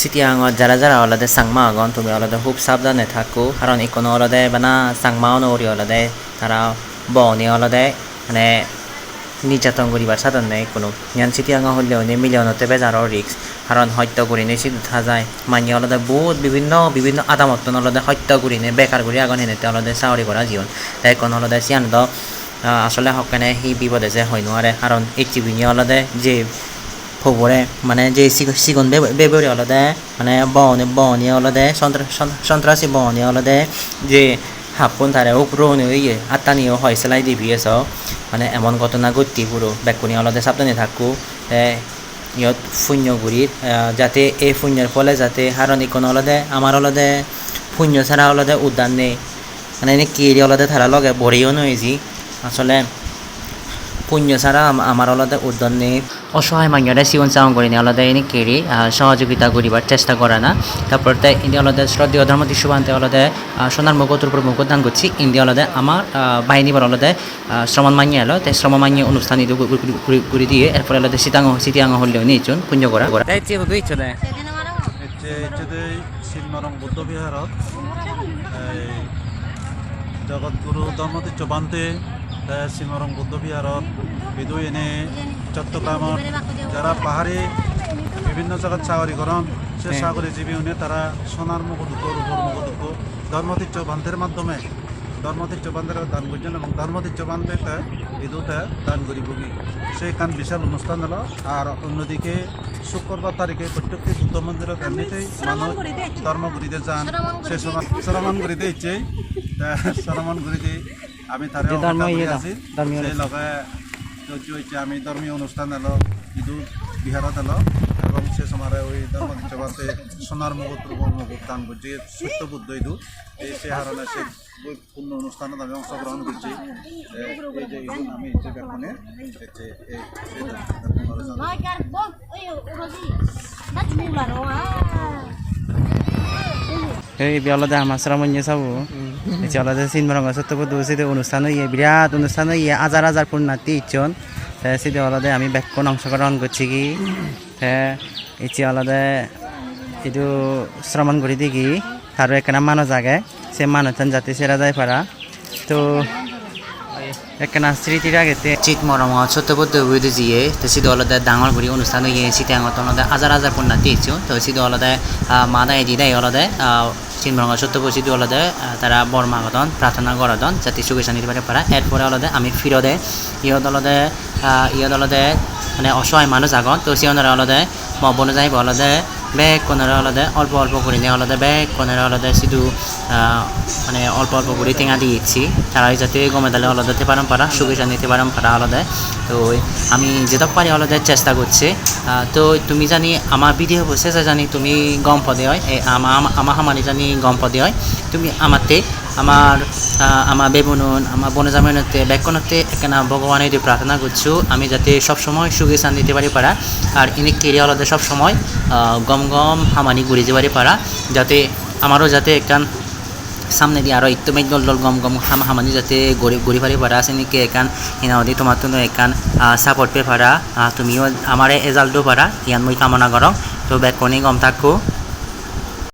সিটিয়াঙত যারা যারা অলদে সাংমা আগন তুমি অলদে খুব সাবধানে থাকো কারণ ইকোনো অলদে বানা সাংমাও নরি অলদে তারা বনি অলদে মানে নির্যাতন করিবার সাধন নেই কোনো ইয়ান সিটিয়াঙা হলেও নে মিলিয়নতে বেজারও রিক্স কারণ হত্যা করি নে সিদ্ধ থা যায় মানি অলদে বহুত বিভিন্ন বিভিন্ন আদামত্তন অলদে হত্যা করি নে বেকার করি আগন হেনেতে অলদে চাউরি করা জীবন তাই কোন অলদে সিয়ান দ আসলে হকানে সি বিপদে যে হয় নোৱাৰে কারণ এইচিবিনি অলদে যে খবরে মানে যে সিগন বেবরি অলদে মানে বনি অলদে সন্ত্রাসী বনি অলদে যে হাপুন তারে উপরোনি ইয়ে আত্মানিও হয় সেলাই দিবিয়েছ মানে এমন ঘটনা ঘটতি পুরো বেকুনি অলদে সাবধানে থাকো ইয়ত শূন্যগুড়ির যাতে এই শূন্যের ফলে যাতে হারণ ইকোন অলদে আমার অলদে শূন্য ছাড়া অলদে উদ্যান নেই মানে এনে কেরি অলদে তারা লগে বড়িও নইছি আসলে পুণ্য ছাড়া আমার আলাদা উদ্যান নেই অসহায় মানুষরা জীবন চাওয়া করি নি আলাদা এনে কেড়ে সহযোগিতা করিবার চেষ্টা করে না তারপর তাই ইন্ডিয়া আলাদা শ্রদ্ধেয় ধর্ম দৃশ্যবান্তে আলাদা সোনার মুখর উপর মুখ দান করছি ইন্ডিয়া আলাদা আমার বাহিনীবার আলাদা শ্রমণ মানিয়ে এলো তাই শ্রম মানিয়ে অনুষ্ঠান করে দিয়ে এরপরে আলাদা সিটিয়াঙ্গ হলেও নিয়েছুন পুণ্য করা ইচ্ছে দেয় শিলমরং বৌদ্ধবিহারত জগৎগুরু ধর্মতীর্থ বান্তে শিলমরং বৌদ্ধবিহারত বিদু এনে চট্টগ্রামত যারা পাহাড়ি বিভিন্ন জায়গাত চাকরিকরণ সে চাকরিজীবী উনি তারা সোনার মুকুট রূপর মুকুট ধর্মতীর্থ বান্ধের মাধ্যমে ধর্মতীর্থ বান্ধের দান করছেন এবং ধর্মতীর্থ বান্ধে বিদুতে দান করিবগি সেইখান বিশাল অনুষ্ঠান হলো আর অন্যদিকে শুক্রবার তারিখে প্রত্যেকটি বুদ্ধ মন্দিরত এমনিতেই মানুষ ধর্মগুরিতে যান সে সময় সরমান করিতে ইচ্ছে সরমান করিতে আমি তারে আছি সেই লগে ধৈর্য হচ্ছে আমি ধর্মীয় অনুষ্ঠান এলো বিদু বিহারত এলো এবং সে সময় ওই ধর্মতীর্থবাতে সোনার মুকুট রূপর মুকুট দান করছি সত্য বুদ্ধ ইদু সে হারণে সে পূর্ণ অনুষ্ঠানত আমি অংশগ্রহণ করছি এই যে আমি যে ব্যাপারে এই বিয়ালদে আমার শ্রমণ্য চাবো চলাতে চিনমরঙ্গ সত্যপদ সেটা অনুষ্ঠান হইয়ে বিরাট অনুষ্ঠান হইয়ে হাজার হাজার পুণ্যার্থী ইচ্ছন সেটা আলাদা আমি ব্যাকুণ অংশগ্রহণ করছি কি ইচ্ছে আলাদা এইটো শ্রমণ করে দেখি তারও এখানে মানুষ আগে সে মানুষজন যাতে সেরা যায় পারা তো এখানে স্মৃতির আগেতে চিতমরম সত্যপদ্য বুঝে দিয়ে তো সিধু আলাদা ডাঙর করে অনুষ্ঠান হয়ে সিটিয়াঙত আলাদা হাজার হাজার পুণ্যার্থী ইচ্ছু তো সিধু আলাদা মাদায় দিদাই আলাদা চিনমরঙ্গ সত্যপদ সিধু আলাদা তারা বর্মাগতন প্রার্থনা করাদন যাতে সুখে শান্তিতে পারে পারা এরপরে আলাদা আমি ফিরদে ইয়দ আলাদা মানে অসহায় মানুষ আগত তো সিয়নরা আলাদা বনে যাইব আলাদা ব্যাগ কোনারা আলাদা অল্প অল্প করে নিয়ে আলাদা ব্যাগ কোনারা আলাদা শুধু মানে অল্প অল্প করে টেঙা দিয়েছি তারা যাতে গমে দালে আলাদাতে পারাম পারা সুখে নিতে পারাম পারা আলাদা তো আমি যেটা পারি আলাদা চেষ্টা করছি তো তুমি জানি আমার ভিডিও বসে জানি তুমি গম পদে হয় আমার হামানি জানি গম পদে হয় তুমি আমারতে আমার বেবনুন আমার বনজামিনতে ব্যাকনতে এখানে ভগবানের দিয়ে প্রার্থনা করছো আমি যাতে সবসময় সুখে শান্তি দিতে পারি পারা আর ইনি কেরিয়া আলাদা সবসময় গম হামানি ঘুরে যেতে পারি পারা যাতে আমারও যাতে একখান সামনে দিয়ে আরও একটু মেঘ দল গম হামানি যাতে গড়ি পারি পারা আছে নাকি এখান হিনাওদি তোমার তো এখান সাপোর্ট পে পারা তুমিও আমার এজাল্টও পারা ইয়ান মই কামনা করো তো ব্যাকনি গম থাকো